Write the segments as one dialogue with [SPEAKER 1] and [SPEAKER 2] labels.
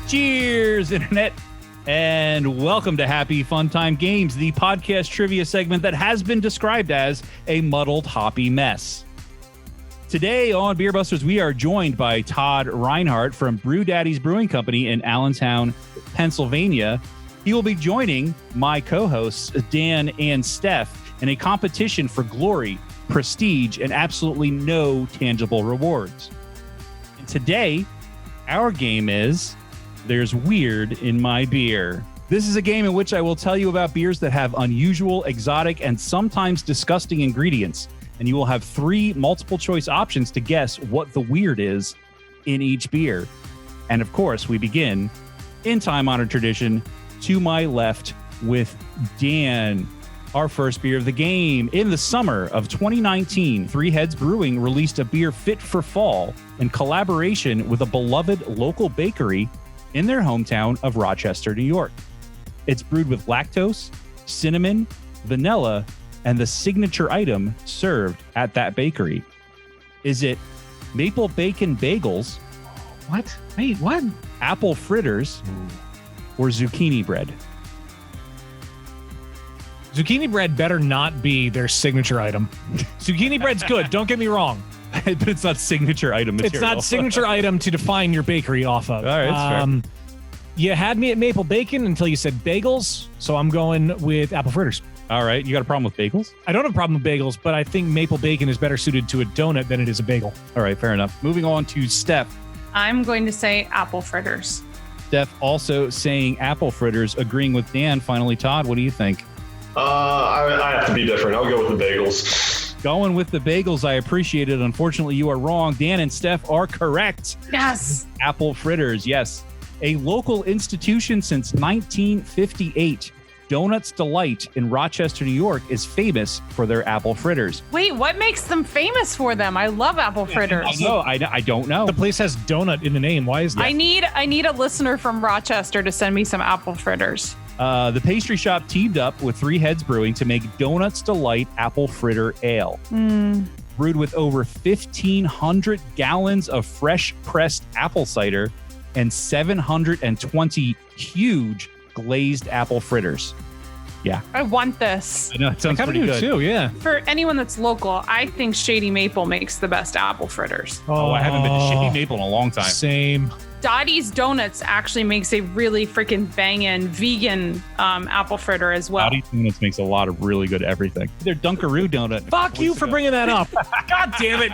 [SPEAKER 1] Cheers, Internet, and welcome to Happy Fun Time Games, the podcast trivia segment that has been described as a muddled, hoppy mess. Today on Beer Busters, we are joined by Todd Reinhardt from Brew Daddy's Brewing Company in Allentown, Pennsylvania. He will be joining my co-hosts, Dan and Steph, in a competition for glory, prestige, and absolutely no tangible rewards. And today, our game is There's Weird in My Beer. This is a game in which I will tell you about beers that have unusual, exotic, and sometimes disgusting ingredients. And you will have 3 multiple choice options to guess what the weird is in each beer. And of course, we begin, in time-honored tradition, to my left with Dan, our first beer of the game. In the summer of 2019, Three Heads Brewing released a beer fit for fall in collaboration with a beloved local bakery in their hometown of Rochester, New York. It's brewed with lactose, cinnamon, vanilla, and the signature item served at that bakery. Is it maple bacon bagels?
[SPEAKER 2] What? Wait, what?
[SPEAKER 1] Apple fritters? Or zucchini bread?
[SPEAKER 2] Zucchini bread better not be their signature item. Zucchini bread's good, don't get me wrong.
[SPEAKER 1] But it's not signature item material.
[SPEAKER 2] It's not signature item to define your bakery off of.
[SPEAKER 1] All right, that's fair.
[SPEAKER 2] You had me at maple bacon until you said bagels, so I'm going with apple fritters.
[SPEAKER 1] All right, you got a problem with bagels?
[SPEAKER 2] I don't have a problem with bagels, but I think maple bacon is better suited to a donut than it is a bagel.
[SPEAKER 1] All right, fair enough. Moving on to Steph.
[SPEAKER 3] I'm going to say apple fritters.
[SPEAKER 1] Steph also saying apple fritters, agreeing with Dan. Finally, Todd, what do you think?
[SPEAKER 4] I have to be different. I'll go with the bagels.
[SPEAKER 1] Going with the bagels, I appreciate it. Unfortunately, you are wrong. Dan and Steph are correct.
[SPEAKER 3] Yes.
[SPEAKER 1] Apple fritters, yes. A local institution since 1958. Donuts Delight in Rochester, New York is famous for their apple fritters.
[SPEAKER 3] Wait, what makes them famous for them? I love apple fritters.
[SPEAKER 1] No, I don't know.
[SPEAKER 2] The place has donut in the name. Why is that?
[SPEAKER 3] I need a listener from Rochester to send me some apple fritters.
[SPEAKER 1] The pastry shop teamed up with Three Heads Brewing to make Donuts Delight Apple Fritter Ale. Brewed with over 1,500 gallons of fresh pressed apple cider and 720 huge glazed apple fritters. Yeah.
[SPEAKER 3] I want this.
[SPEAKER 1] I know, it sounds
[SPEAKER 2] I
[SPEAKER 1] pretty good.
[SPEAKER 2] too, yeah.
[SPEAKER 3] For anyone that's local, I think Shady Maple makes the best apple fritters.
[SPEAKER 1] Oh, I haven't been to Shady Maple in a long time.
[SPEAKER 2] Same.
[SPEAKER 3] Dottie's Donuts actually makes a really freaking banging vegan apple fritter as well.
[SPEAKER 1] Dottie's Donuts makes a lot of really good everything. Their Dunkaroo donut.
[SPEAKER 2] Fuck you for bringing that up.
[SPEAKER 1] God damn it.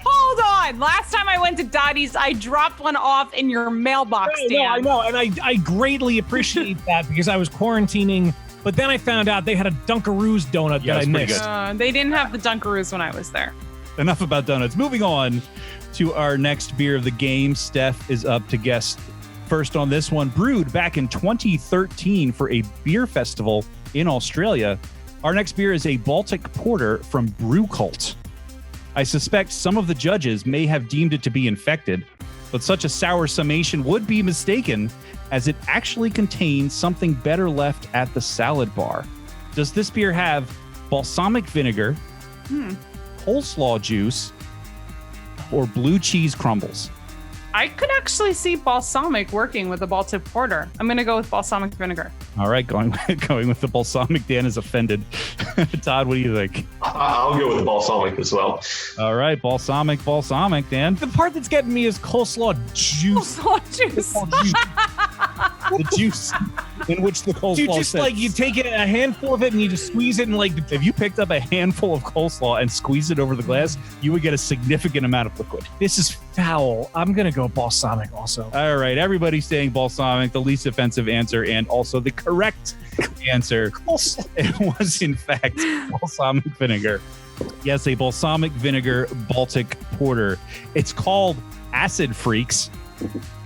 [SPEAKER 3] Hold on. Last time I went to Dottie's, I dropped one off in your mailbox, Dan.
[SPEAKER 2] No, I know, and I greatly appreciate that because I was quarantining, but then I found out they had a Dunkaroos donut
[SPEAKER 1] Yeah,
[SPEAKER 2] that I
[SPEAKER 1] it's pretty
[SPEAKER 2] missed.
[SPEAKER 1] good.
[SPEAKER 3] They didn't have the Dunkaroos when I was there.
[SPEAKER 1] Enough about donuts. Moving on to our next beer of the game. Steph is up to guess first on this one. Brewed back in 2013 for a beer festival in Australia, our next beer is a Baltic Porter from Brew Cult. I suspect some of the judges may have deemed it to be infected, but such a sour summation would be mistaken, as it actually contains something better left at the salad bar. Does this beer have balsamic vinegar, coleslaw juice, or blue cheese crumbles?
[SPEAKER 3] I could actually see balsamic working with a Baltic Porter. I'm going to go with balsamic vinegar.
[SPEAKER 1] All right, going with the balsamic. Dan is offended. Todd, what do you think?
[SPEAKER 4] I'll go with the balsamic as well.
[SPEAKER 1] All right, balsamic, Dan.
[SPEAKER 2] The part that's getting me is coleslaw juice.
[SPEAKER 3] Coleslaw juice.
[SPEAKER 1] The juice in which the coleslaw
[SPEAKER 2] You just
[SPEAKER 1] sits.
[SPEAKER 2] like, you take a handful of it and you just squeeze it and like,
[SPEAKER 1] If you picked up a handful of coleslaw and squeezed it over the glass, you would get a significant amount of liquid.
[SPEAKER 2] this is foul. I'm going to go balsamic also.
[SPEAKER 1] All right, everybody's saying balsamic, the least offensive answer, and also the correct answer. It was, in fact, balsamic vinegar. Yes, a balsamic vinegar Baltic Porter. It's called Acid Freaks,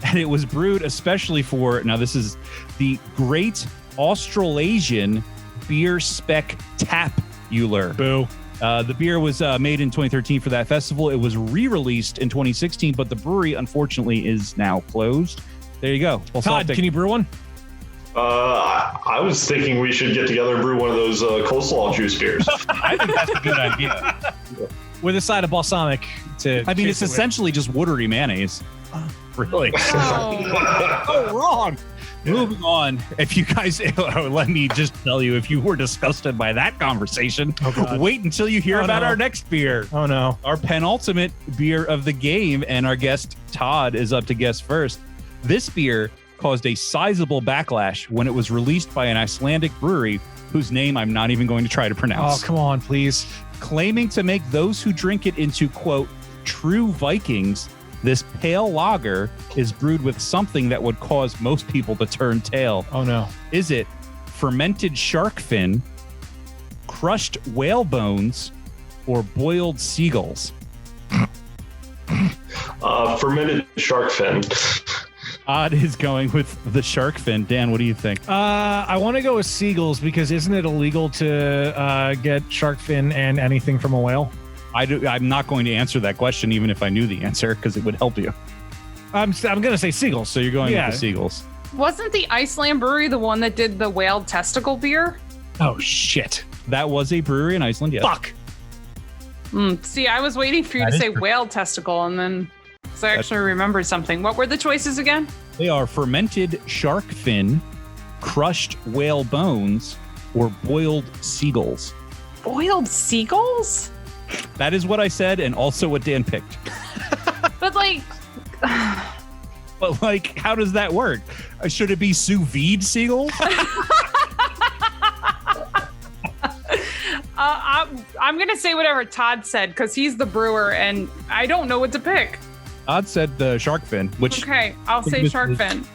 [SPEAKER 1] and it was brewed especially for, now this is the Great Australasian Beer Spectacular.
[SPEAKER 2] Boo.
[SPEAKER 1] The beer was made in 2013 for that festival. It was re-released in 2016, but the brewery, unfortunately, is now closed. There you go.
[SPEAKER 2] Todd, can you brew one?
[SPEAKER 4] I was thinking we should get together and brew one of those coleslaw juice beers.
[SPEAKER 1] I think that's a good idea.
[SPEAKER 2] With a side of balsamic to.
[SPEAKER 1] I mean,
[SPEAKER 2] chase
[SPEAKER 1] it's
[SPEAKER 2] it with.
[SPEAKER 1] essentially just watery mayonnaise. Really?
[SPEAKER 3] Oh.
[SPEAKER 2] wrong.
[SPEAKER 1] Moving on. If you guys, let me just tell you, if you were disgusted by that conversation,
[SPEAKER 2] God.
[SPEAKER 1] wait until you hear about
[SPEAKER 2] no.
[SPEAKER 1] our next beer.
[SPEAKER 2] Oh, no.
[SPEAKER 1] Our penultimate beer of the game, and our guest Todd is up to guess first. This beer caused a sizable backlash when it was released by an Icelandic brewery whose name I'm not even going to try to
[SPEAKER 2] Oh,
[SPEAKER 1] pronounce.
[SPEAKER 2] come on, please.
[SPEAKER 1] Claiming to make those who drink it into, quote, true Vikings, this pale lager is brewed with something that would cause most people to turn tail.
[SPEAKER 2] Oh, no.
[SPEAKER 1] Is it fermented shark fin, crushed whale bones, or boiled seagulls?
[SPEAKER 4] Fermented shark fin.
[SPEAKER 1] Odd is going with the shark fin. Dan, what do you think?
[SPEAKER 2] I want to go with seagulls because isn't it illegal to get shark fin and anything from a whale?
[SPEAKER 1] I'm not going to answer that question, even if I knew the answer, because it would help you.
[SPEAKER 2] I'm going to say seagulls.
[SPEAKER 1] So you're going with the seagulls.
[SPEAKER 3] Wasn't the Iceland brewery the one that did the whale testicle beer?
[SPEAKER 2] Oh, shit.
[SPEAKER 1] That was a brewery in Iceland, yes.
[SPEAKER 2] Fuck.
[SPEAKER 3] See, I was waiting for you
[SPEAKER 1] That
[SPEAKER 3] to
[SPEAKER 1] is
[SPEAKER 3] say
[SPEAKER 1] true.
[SPEAKER 3] whale testicle, and then so I actually remembered something. What were the choices again?
[SPEAKER 1] They are fermented shark fin, crushed whale bones, or boiled seagulls.
[SPEAKER 3] Boiled seagulls?
[SPEAKER 1] That is what I said, and also what Dan picked.
[SPEAKER 3] But like,
[SPEAKER 1] But like, how does that work? Should it be sous vide seagulls?
[SPEAKER 3] I'm gonna say whatever Todd said because he's the brewer, and I don't know what to pick.
[SPEAKER 1] Todd said the shark fin, which
[SPEAKER 3] Okay, I'll say shark fin.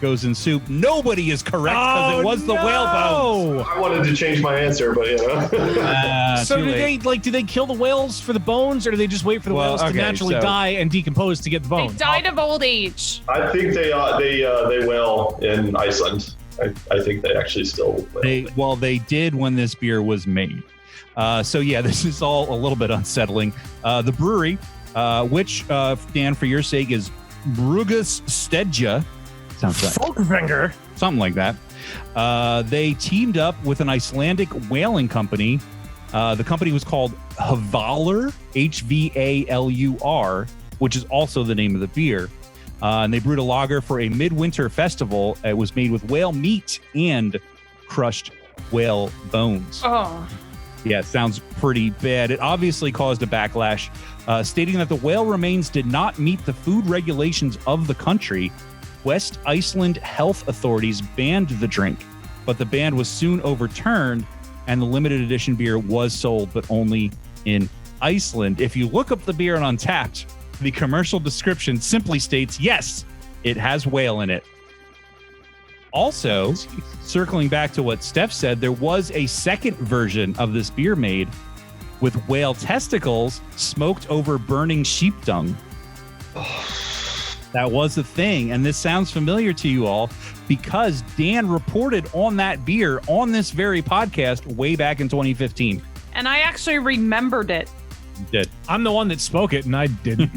[SPEAKER 1] goes in soup. Nobody is correct because it was the whale bones.
[SPEAKER 4] I wanted to change my answer, but you know.
[SPEAKER 2] So
[SPEAKER 1] Too late.
[SPEAKER 2] do they kill the whales for the bones, or do they just wait for the
[SPEAKER 1] Well,
[SPEAKER 2] whales to
[SPEAKER 1] okay,
[SPEAKER 2] naturally
[SPEAKER 1] so-
[SPEAKER 2] die and decompose to get the
[SPEAKER 3] They
[SPEAKER 2] bones?
[SPEAKER 3] died of old age.
[SPEAKER 4] I think they whale in Iceland. I think they actually still whale.
[SPEAKER 1] They did when this beer was made. So yeah, this is all a little bit unsettling. The brewery, which Dan, for your sake, is Brugus Stedja. Sounds right.
[SPEAKER 2] Folkfinger.
[SPEAKER 1] Something like that. They teamed up with an Icelandic whaling company. The company was called Hvalur, Hvalur, which is also the name of the beer. And they brewed a lager for a midwinter festival. It was made with whale meat and crushed whale bones.
[SPEAKER 3] Oh,
[SPEAKER 1] Yeah, it sounds pretty bad. It obviously caused a backlash, stating that the whale remains did not meet the food regulations of the country. West Iceland health authorities banned the drink, but the ban was soon overturned, and the limited edition beer was sold, but only in Iceland. If you look up the beer on Untappd, the commercial description simply states, yes, it has whale in it. Also, circling back to what Steph said, there was a second version of this beer made with whale testicles smoked over burning sheep dung. That was a thing, and this sounds familiar to you all because Dan reported on that beer on this very podcast way back in 2015.
[SPEAKER 3] and I actually remembered it.
[SPEAKER 1] You did.
[SPEAKER 2] I'm the one that spoke it, and I didn't.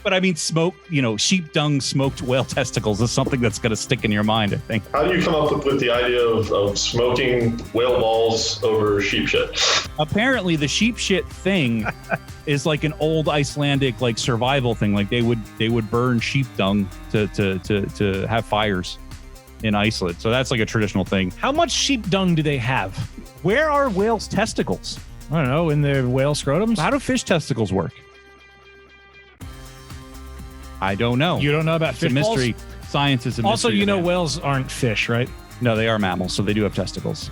[SPEAKER 1] But I mean, sheep dung smoked whale testicles is something that's going to stick in your mind, I think.
[SPEAKER 4] How do you come up with the idea of smoking whale balls over sheep shit?
[SPEAKER 1] Apparently, the sheep shit thing is like an old Icelandic like survival thing. Like they would burn sheep dung to have fires in Iceland. So that's like a traditional thing.
[SPEAKER 2] How much sheep dung do they have?
[SPEAKER 1] Where are whales' testicles?
[SPEAKER 2] I don't know, in their whale scrotums?
[SPEAKER 1] How do fish testicles work? I don't know.
[SPEAKER 2] You don't know about
[SPEAKER 1] It's a
[SPEAKER 2] fish balls?
[SPEAKER 1] mystery. Science is a mystery.
[SPEAKER 2] Also, you
[SPEAKER 1] to
[SPEAKER 2] know
[SPEAKER 1] man.
[SPEAKER 2] whales aren't fish, right?
[SPEAKER 1] No, they are mammals, so they do have testicles.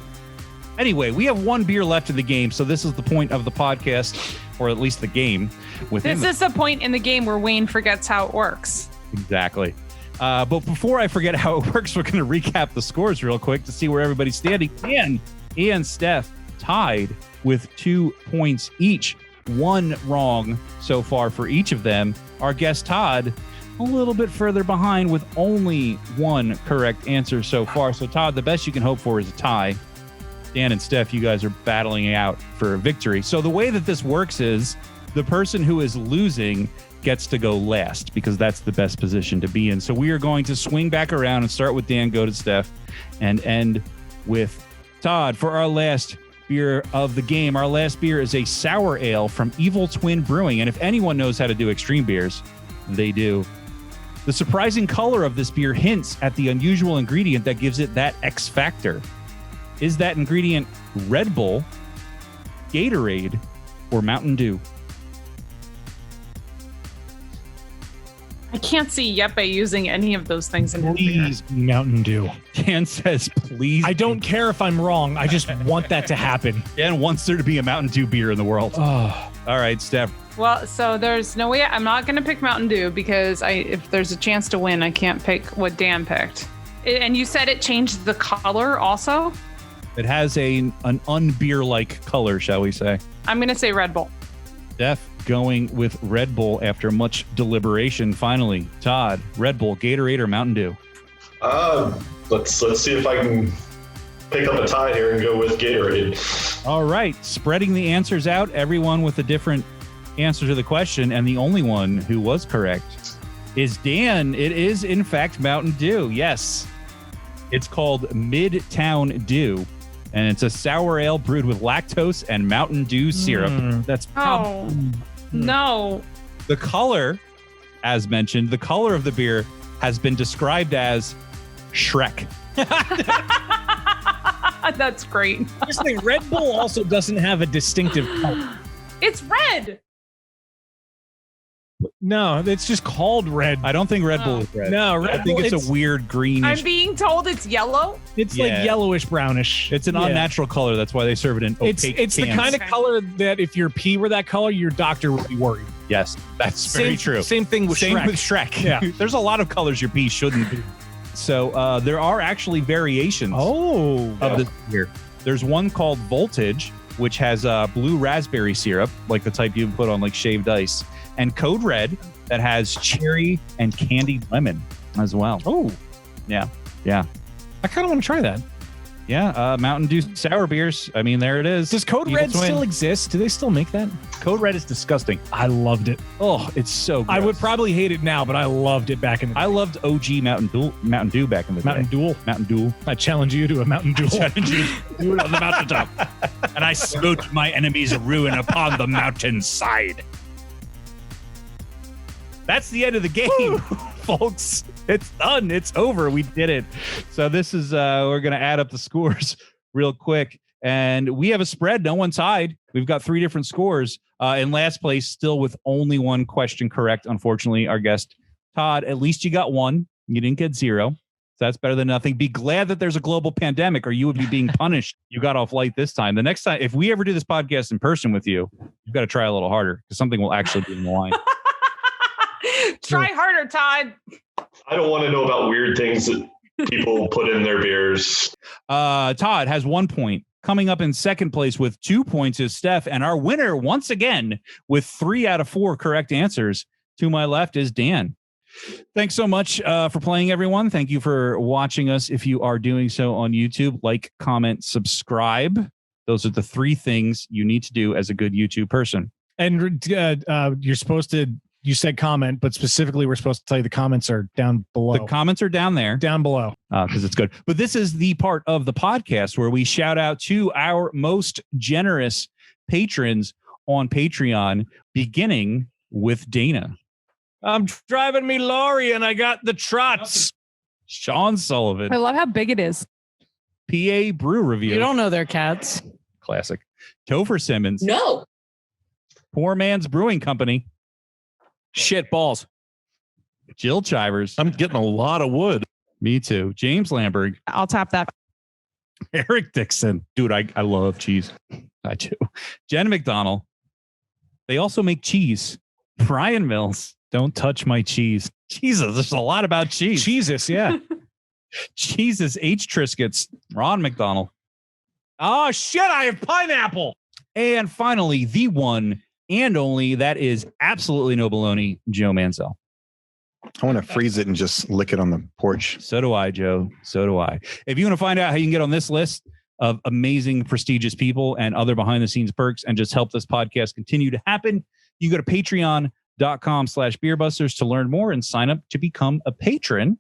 [SPEAKER 1] Anyway, we have one beer left in the game, so this is the point of the podcast, or at least the game.
[SPEAKER 3] This is the point in the game where Wayne forgets how it works.
[SPEAKER 1] Exactly. But before I forget how it works, we're going to recap the scores real quick to see where everybody's standing. And Steph tied with 2 points each. One wrong so far for each of them. Our guest Todd, a little bit further behind with only one correct answer so far. So Todd, the best you can hope for is a tie. Dan and Steph, you guys are battling out for a victory. So the way that this works is the person who is losing gets to go last because that's the best position to be in. So we are going to swing back around and start with Dan, go to Steph, and end with Todd for our last beer of the game. Our last beer is a sour ale from Evil Twin Brewing. And if anyone knows how to do extreme beers, they do. The surprising color of this beer hints at the unusual ingredient that gives it that X factor. Is that ingredient Red Bull, Gatorade, or Mountain Dew?
[SPEAKER 3] I can't see Yeppe using any of those things in his beer.
[SPEAKER 2] Please, Mountain Dew.
[SPEAKER 1] Dan says, please.
[SPEAKER 2] I don't care if I'm wrong. I just want that to happen.
[SPEAKER 1] Dan wants there to be a Mountain Dew beer in the world.
[SPEAKER 2] Oh.
[SPEAKER 1] All right, Steph.
[SPEAKER 3] Well, so there's no way I'm not going to pick Mountain Dew because if there's a chance to win, I can't pick what Dan picked. And you said it changed the color also?
[SPEAKER 1] It has an unbeer-like color, shall we say.
[SPEAKER 3] I'm going to say Red Bull.
[SPEAKER 1] Steph going with Red Bull after much deliberation. Finally, Todd, Red Bull, Gatorade, or Mountain Dew?
[SPEAKER 4] Let's see if I can pick up a tie here and go with Gatorade.
[SPEAKER 1] All right, spreading the answers out, everyone with a different answer to the question, and the only one who was correct is Dan. It is, in fact, Mountain Dew. Yes. It's called Midtown Dew, and it's a sour ale brewed with lactose and Mountain Dew syrup. That's
[SPEAKER 3] No.
[SPEAKER 1] The color, as mentioned, the color of the beer has been described as Shrek.
[SPEAKER 3] That's great.
[SPEAKER 2] Just think, Red Bull also doesn't have a distinctive color.
[SPEAKER 3] It's red.
[SPEAKER 2] No, it's just called red.
[SPEAKER 1] I don't think Red Bull is red.
[SPEAKER 2] No, Red
[SPEAKER 1] I think
[SPEAKER 2] Bull,
[SPEAKER 1] it's a weird greenish.
[SPEAKER 3] I'm being told it's yellow.
[SPEAKER 2] It's
[SPEAKER 1] Yeah.
[SPEAKER 2] like yellowish brownish.
[SPEAKER 1] It's an unnatural color. That's why they serve it in opaque
[SPEAKER 2] It's the
[SPEAKER 1] cans.
[SPEAKER 2] kind of color that if your pee were that color, your doctor would be worried.
[SPEAKER 1] Yes, that's very true.
[SPEAKER 2] Same thing with
[SPEAKER 1] Same
[SPEAKER 2] Shrek.
[SPEAKER 1] with Shrek.
[SPEAKER 2] Yeah.
[SPEAKER 1] There's a lot of colors your pee shouldn't be. So there are actually variations of this beer. There's one called Voltage, which has blue raspberry syrup, like the type you put on like shaved ice, and Code Red that has cherry and candied lemon as well.
[SPEAKER 2] Oh,
[SPEAKER 1] Yeah.
[SPEAKER 2] I kind of want to try that.
[SPEAKER 1] Yeah, Mountain Dew sour beers. I mean, there it is.
[SPEAKER 2] Does Code
[SPEAKER 1] Evil
[SPEAKER 2] Red
[SPEAKER 1] Twin.
[SPEAKER 2] still exist? Do they still make that?
[SPEAKER 1] Code Red is disgusting.
[SPEAKER 2] I loved it.
[SPEAKER 1] Oh, it's so gross.
[SPEAKER 2] I would probably hate it now, but I loved it back in the day.
[SPEAKER 1] I loved OG Mountain Dew back in the
[SPEAKER 2] Mountain
[SPEAKER 1] day.
[SPEAKER 2] Duel.
[SPEAKER 1] Mountain Dew.
[SPEAKER 2] I challenge you to a Mountain Duel.
[SPEAKER 1] Do it on the mountaintop. And I smote my enemies' ruin upon the mountainside. That's the end of the game, folks. It's done. It's over. We did it. So this is, we're going to add up the scores real quick. And we have a spread. No one's tied. We've got 3 different scores. In last place, still with only one question correct. Unfortunately, our guest, Todd, at least you got 1. You didn't get 0. So that's better than nothing. Be glad that there's a global pandemic or you would be being punished. You got off light this time. The next time, if we ever do this podcast in person with you, you've got to try a little harder because something will actually be in the line.
[SPEAKER 3] Try harder, Todd.
[SPEAKER 4] I don't want to know about weird things that people put in their beers.
[SPEAKER 1] Todd has 1 point. Coming up in second place with 2 points is Steph. And our winner, once again, with 3 out of 4 correct answers. To my left is Dan. Thanks so much for playing, everyone. Thank you for watching us. If you are doing so on YouTube, like, comment, subscribe. Those are the 3 things you need to do as a good YouTube person.
[SPEAKER 2] And you're supposed to, you said comment, but specifically we're supposed to tell you the comments are down below.
[SPEAKER 1] The comments are down there.
[SPEAKER 2] Down below.
[SPEAKER 1] Because it's good. But this is the part of the podcast where we shout out to our most generous patrons on Patreon, beginning with Dana.
[SPEAKER 2] I'm driving me lorry and I got the trots.
[SPEAKER 1] Sean Sullivan.
[SPEAKER 5] I love how big it is.
[SPEAKER 1] PA Brew Review.
[SPEAKER 5] You don't know they're cats.
[SPEAKER 1] Classic. Topher Simmons.
[SPEAKER 6] No.
[SPEAKER 1] Poor Man's Brewing Company.
[SPEAKER 7] Shit balls.
[SPEAKER 1] Jill Chivers.
[SPEAKER 7] I'm getting a lot of wood.
[SPEAKER 1] Me too. James Lamberg.
[SPEAKER 5] I'll tap that.
[SPEAKER 1] Eric Dixon. Dude, I love cheese. I do. Jen McDonald. They also make cheese. Brian Mills. Don't touch my cheese. Jesus, there's a lot about cheese.
[SPEAKER 2] Jesus, yeah.
[SPEAKER 1] Jesus H. Triscuits. Ron McDonald.
[SPEAKER 2] Oh, shit, I have pineapple.
[SPEAKER 1] And finally, the one and only, that is absolutely no baloney, Joe Mansell.
[SPEAKER 8] I want to freeze it and just lick it on the porch.
[SPEAKER 1] So do I, Joe. So do I. If you want to find out how you can get on this list of amazing, prestigious people and other behind-the-scenes perks and just help this podcast continue to happen, you go to patreon.com/beerbusters to learn more and sign up to become a patron.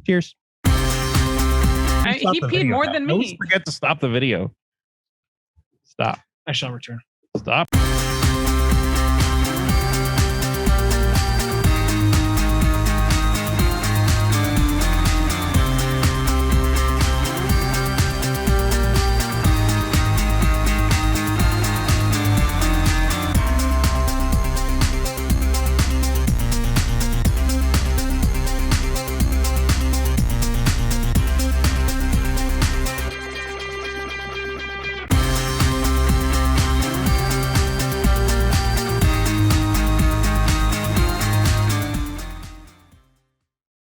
[SPEAKER 1] Cheers.
[SPEAKER 3] He peed more than me.
[SPEAKER 1] Don't forget to stop the video. Stop.
[SPEAKER 2] I shall return.
[SPEAKER 1] Stop.